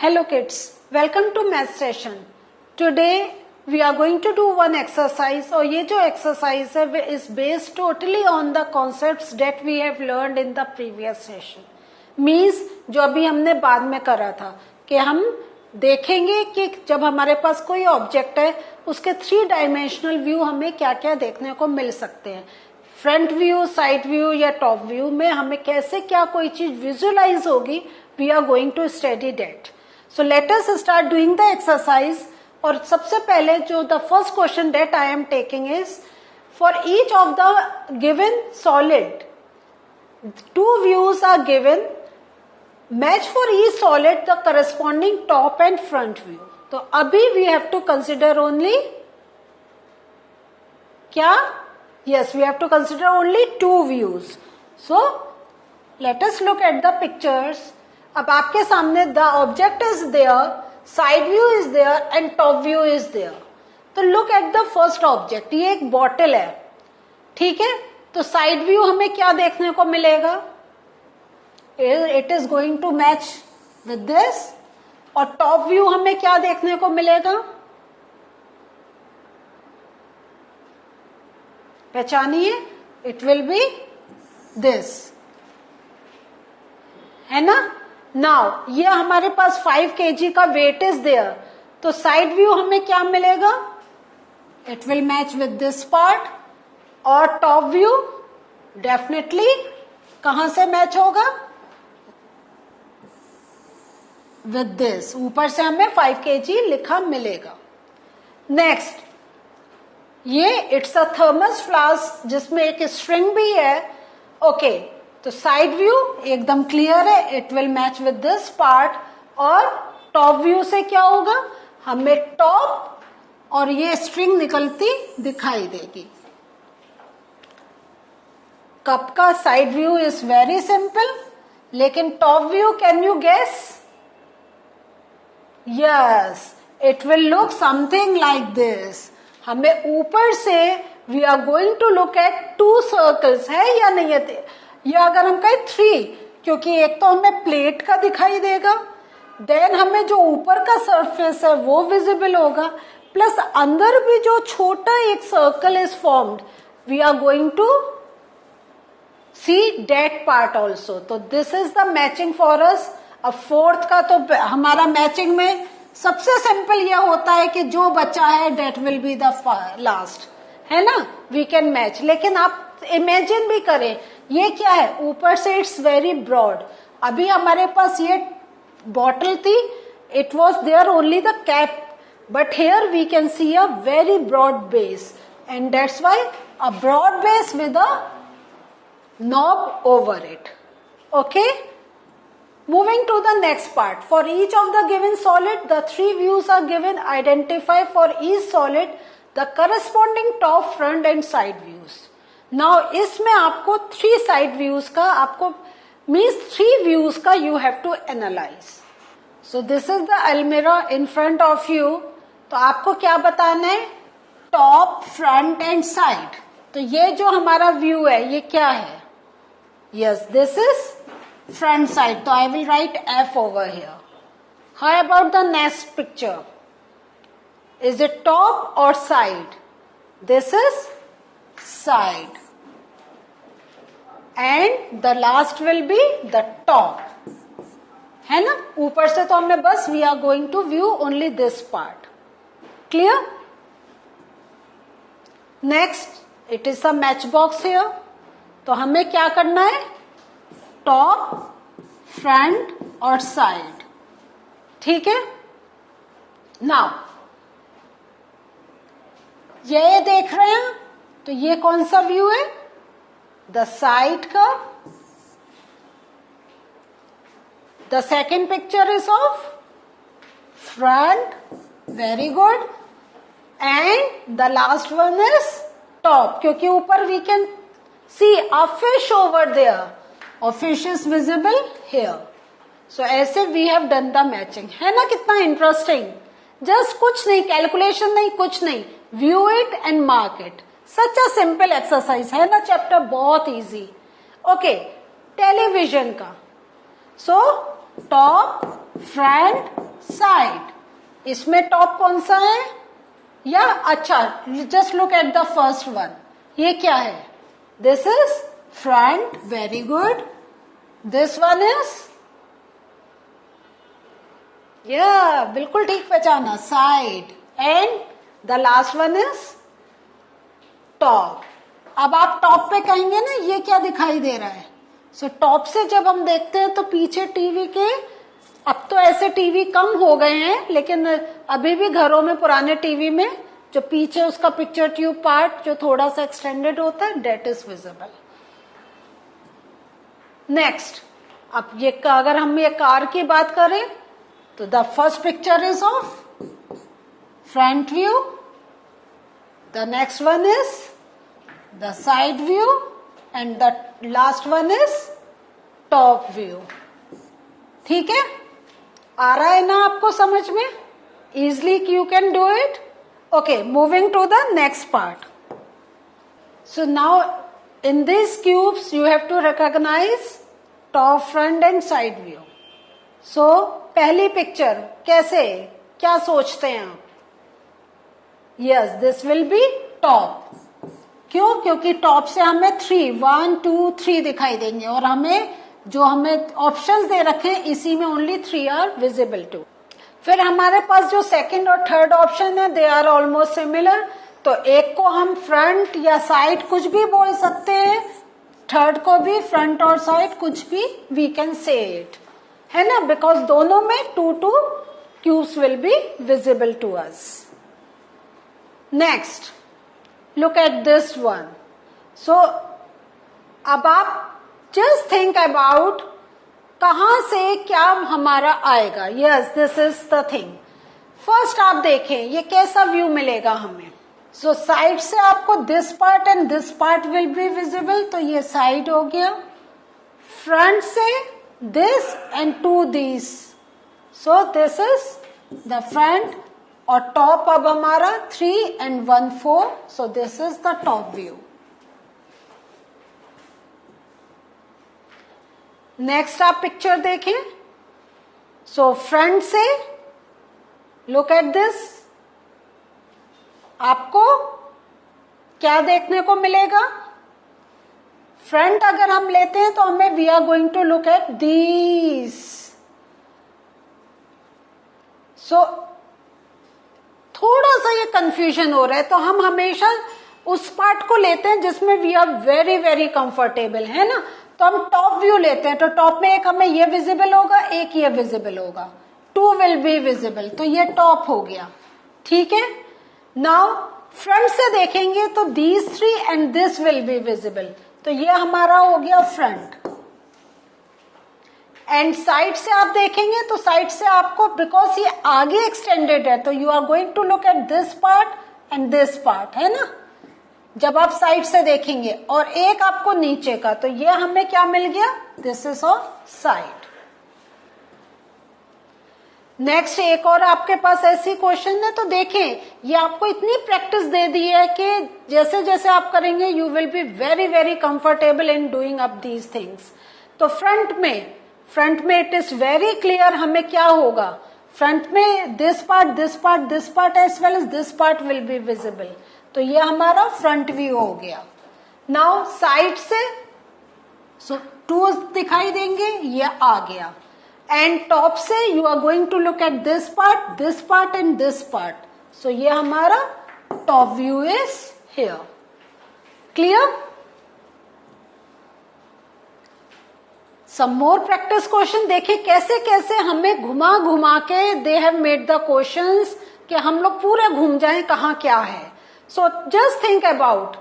Hello kids, welcome to math session. Today we are going to do one exercise और ये जो exercise है is based totally on the concepts that we have learned in the previous session. Means जो अभी हमने बाद में करा था कि हम देखेंगे कि जब हमारे पास कोई ऑब्जेक्ट है उसके 3 डायमेंशनल व्यू हमें क्या क्या देखने को मिल सकते हैं. फ्रंट व्यू, साइड व्यू या टॉप व्यू में हमें कैसे क्या कोई चीज विजुअलाइज होगी. We are going to study that. So let us start doing the exercise. और सबसे पहले जो the first question that I am taking is for each of the given solid, 2 views are given. Match for each solid the corresponding top and front view. तो अभी we have to consider only क्या? Yes, we have to consider only 2 views. So let us look at the pictures. अब आपके सामने the object is there, side view is there and top view is there. तो look at the first object. ये एक bottle है, ठीक है. तो साइड व्यू हमें क्या देखने को मिलेगा? It is going to match with this. और टॉप व्यू हमें क्या देखने को मिलेगा? पहचानिए, इट विल बी दिस, है ना. नाउ ये हमारे पास 5 kg का वेट इज देयर. तो साइड व्यू हमें क्या मिलेगा? It will match with this part. और टॉप व्यू डेफिनेटली कहां से मैच होगा? With this. ऊपर से हमें 5 kg लिखा मिलेगा. नेक्स्ट, ये इट्स अ थर्मस फ्लास्क जिसमें एक स्ट्रिंग भी है. ओके, तो साइड व्यू एकदम क्लियर है, it will match with this part. और टॉप व्यू से क्या होगा? हमें टॉप और ये स्ट्रिंग निकलती दिखाई देगी. कप का side view is very simple, लेकिन top view can you guess? Yes, it will look something like this. हमें ऊपर से we are going to look at 2 circles. है या नहीं है? या अगर हम कहें 3, क्योंकि एक तो हमें प्लेट का दिखाई देगा, देन हमें जो ऊपर का सरफेस है वो विजिबल होगा, प्लस अंदर भी जो छोटा एक circle is formed. We are going to see that part also. तो this is the matching for us. अब फोर्थ का तो हमारा मैचिंग में सबसे सिंपल यह होता है कि जो बचा है that will be the last, है ना. We can match. लेकिन आप इमेजिन भी करें, ये क्या है? ऊपर से इट्स वेरी ब्रॉड. अभी हमारे पास ये बॉटल थी, it was there only the cap, but here we can see a very broad base and that's why a broad base with a knob over it. Okay, moving to the next part. For each of the given solid, the 3 views are given. Identify for each solid the corresponding top, front and side views. Now इसमें आपको 3 side views का आपको means 3 views का you have to analyze. So this is the almirah in front of you. तो आपको क्या बताना है? Top, front and side. तो ये जो हमारा व्यू है ये क्या है? Yes, this is front side. So I will write F over here. How about the next picture? Is it top or side? This is side. And the last will be the top. है ना. ऊपर से तो हमने बस we are going to view only this part. Clear? Next, it is a matchbox here. तो हमें क्या करना है? टॉप, फ्रंट और साइड. ठीक है. नाउ ये देख रहे हैं, तो ये कौन सा व्यू है? द साइड का. The second picture is of front. Very good. And the last one is top, क्योंकि ऊपर we can see a fish over there और fish is visible here. So ऐसे we have done the matching. है ना कितना interesting. Just कुछ नहीं, calculation नहीं, कुछ नहीं, view it and mark it. Such a simple exercise, है ना. चैप्टर बहुत इजी. ओके, टेलीविजन का. So top, front, side. इसमें टॉप कौन सा है? या अच्छा, just look at the first one. ये क्या है? This is front, very good. This one is, या बिल्कुल ठीक पहचाना, side. And the last one is top. अब आप टॉप पे कहेंगे ना, ये क्या दिखाई दे रहा है? सो टॉप से जब हम देखते हैं तो पीछे टीवी के, अब तो ऐसे टीवी कम हो गए हैं, लेकिन अभी भी घरों में पुराने टीवी में जो पीछे उसका पिक्चर ट्यूब पार्ट जो थोड़ा सा एक्सटेंडेड होता है, डेट इज विजिबल। नेक्स्ट, अब ये अगर हम ये कार की बात करें तो the first picture is of front view, the next one is the side view, and the last one is top view. ठीक है, आ रहा है ना आपको समझ में? Easily you can do it. Okay, moving to the next part. So now in this cubes you have to recognise top, front and side view. So पहली पिक्चर कैसे, क्या सोचते हैं आप? Yes, this will be top. क्यों? क्योंकि top से हमें 1 2 3 दिखाई देंगे, और हमें जो हमें ऑप्शंस दे रखे हैं इसी में ओनली 3 आर विजिबल टू। फिर हमारे पास जो सेकंड और थर्ड ऑप्शन है, दे आर ऑलमोस्ट सिमिलर। तो एक को हम फ्रंट या साइड कुछ भी बोल सकते हैं, थर्ड को भी फ्रंट और साइड कुछ भी वी कैन से इट, है ना, बिकॉज दोनों में 2 cubes will be visible to us. Next, look at this one. So अब आप just think about कहां से क्या हमारा आएगा। Yes, this is the thing. First आप देखें ये कैसा व्यू मिलेगा हमें। So साइड से आपको this part and this part will be visible, तो ये साइड हो गया। फ्रंट से this and to these, so this is the front। और टॉप अब हमारा 3 and 1 4, so this is the top view. Next आप पिक्चर देखें। सो फ्रंट से लुक एट दिस, आपको क्या देखने को मिलेगा? फ्रंट अगर हम लेते हैं तो हमें we are going to look at these. So थोड़ा सा ये कंफ्यूजन हो रहा है, तो हम हमेशा उस पार्ट को लेते हैं जिसमें we are very very comfortable, है ना। तो हम टॉप व्यू लेते हैं, तो टॉप में एक हमें ये विजिबल होगा, एक ये विजिबल होगा, 2 विल बी विजिबल, तो ये टॉप हो गया। ठीक है, नाउ फ्रंट से देखेंगे तो these 3 and this will be visible, तो ये हमारा हो गया फ्रंट। एंड साइड से आप देखेंगे तो साइड से आपको, बिकॉज ये आगे एक्सटेंडेड है, तो you are going to look at this part and this part, है ना, जब आप साइड से देखेंगे। और एक आपको नीचे का, तो ये हमें क्या मिल गया? This is of side. Next, एक और आपके पास ऐसी क्वेश्चन है, तो देखें ये आपको इतनी प्रैक्टिस दे दी है कि जैसे जैसे आप करेंगे you will be very very comfortable in doing up these things. तो फ्रंट में इट इज वेरी क्लियर हमें क्या होगा। फ्रंट में this part as well as this part will be visible, तो ये हमारा फ्रंट व्यू हो गया। नाउ साइड से सो 2 दिखाई देंगे, ये आ गया। एंड टॉप से you are going to look at this part and this part, so ये हमारा top view is here. Clear? Some more practice question. देखिए कैसे कैसे हमें घुमा घुमा के they have made the questions कि हम लोग पूरे घूम जाएं कहाँ क्या है। सो जस्ट थिंक अबाउट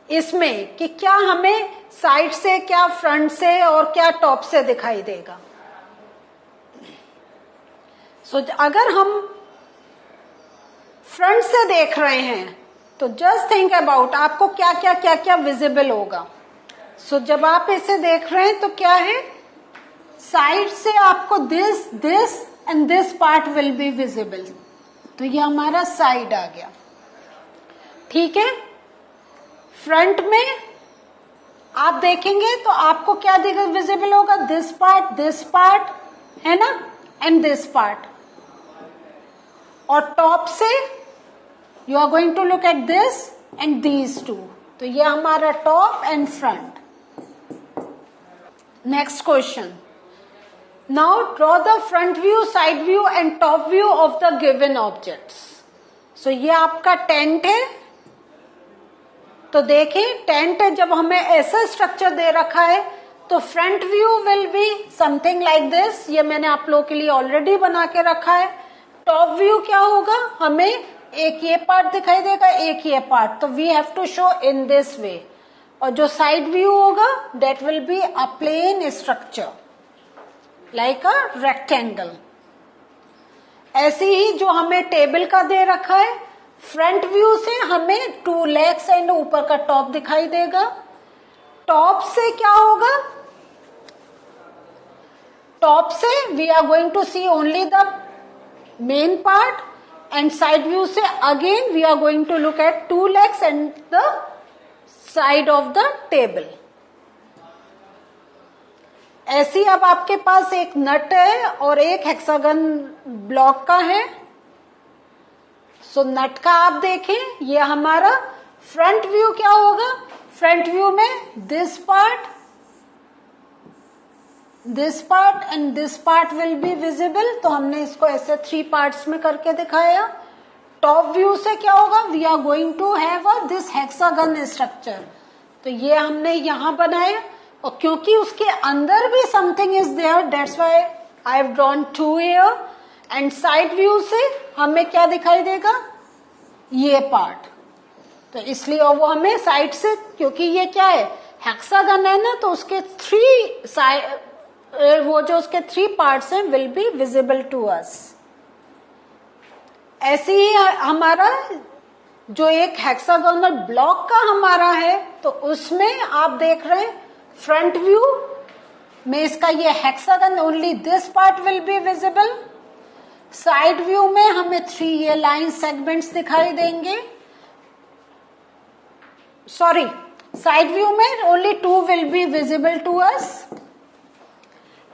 इसमें कि क्या हमें साइड से, क्या फ्रंट से और क्या टॉप से दिखाई देगा। सो अगर हम फ्रंट से देख रहे हैं तो जस्ट थिंक अबाउट आपको क्या क्या क्या क्या विजिबल होगा। सो जब आप इसे देख रहे हैं तो क्या है, साइड से आपको this and this part will be visible, तो ये हमारा साइड आ गया। ठीक है, फ्रंट में आप देखेंगे तो आपको क्या विजिबल होगा, दिस पार्ट है ना, एंड दिस पार्ट, और टॉप से you are going to look at this and these two, तो ये हमारा top and front. Next question, now draw the front view, side view and top view of the given objects. So ये आपका tent है. तो देखें, tent जब हमें ऐसा स्ट्रक्चर दे रखा है तो front view will be something like this. ये मैंने आप लोगों के लिए ऑलरेडी बना के रखा है. टॉप व्यू क्या होगा, हमें एक ये पार्ट दिखाई देगा, एक ये पार्ट, तो we have to show in this way. और जो साइड व्यू होगा that will be a plain structure like a rectangle. ऐसे ही जो हमें टेबल का दे रखा है, फ्रंट व्यू से हमें 2 लेग्स एंड ऊपर का टॉप दिखाई देगा. टॉप से क्या होगा, टॉप से we are going to see only the main part, and side view से again we are going to look at 2 legs and the side of the table. ऐसी अब आपके पास एक नट है और एक हेक्सागन ब्लॉक का है. सो नट का आप देखें, ये हमारा फ्रंट व्यू क्या होगा, फ्रंट व्यू में this part and this part will be visible. तो हमने इसको ऐसे 3 पार्ट्स में करके दिखाया. टॉप व्यू से क्या होगा, we are going to have this hexagon structure. तो ये हमने यहां बनाया, और क्योंकि उसके अंदर भी something is there, that's why I have drawn 2 here. And side view से हमें क्या दिखाई देगा, ये पार्ट. तो इसलिए, और वो हमें साइड से, क्योंकि ये क्या है, हेक्सागन है ना, तो उसके 3 साइड, वो जो उसके 3 पार्ट्स हैं will be visible to us. ऐसे ही हमारा जो एक हेक्सागोनल ब्लॉक का हमारा है, तो उसमें आप देख रहे हैं फ्रंट व्यू में इसका ये hexagon, only this part will be visible. Side view में हमें 3 ये लाइन सेगमेंट्स दिखाई देंगे. सॉरी, साइड व्यू में only 2 will be visible to us.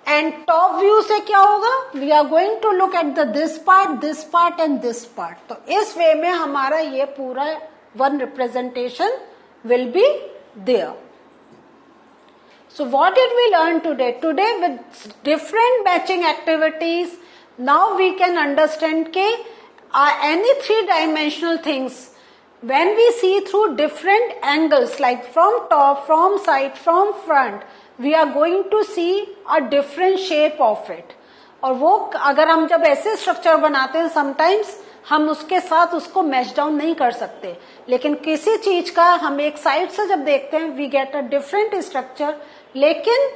And top view से क्या होगा, we are going to look at the this part and this part. तो इस वे में हमारा ये पूरा one representation will be there. So what did we learn today? Today with different matching activities, now we can understand any 3-dimensional things, when we see through different angles, like from top, from side, from front, we are going to see a different shape of it. और वो अगर हम जब ऐसे structure बनाते हैं, sometimes हम उसके साथ उसको मैच डाउन नहीं कर सकते, लेकिन किसी चीज का हम एक साइड से जब देखते हैं we get a different structure, लेकिन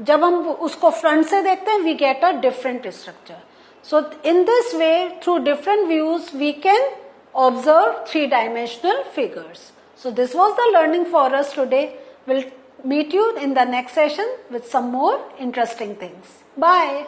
जब हम उसको फ्रंट से देखते हैं we get a different structure. So in this way, through different views we can observe 3-dimensional figures. So this was the learning for us today. We'll meet you in the next session with some more interesting things. Bye.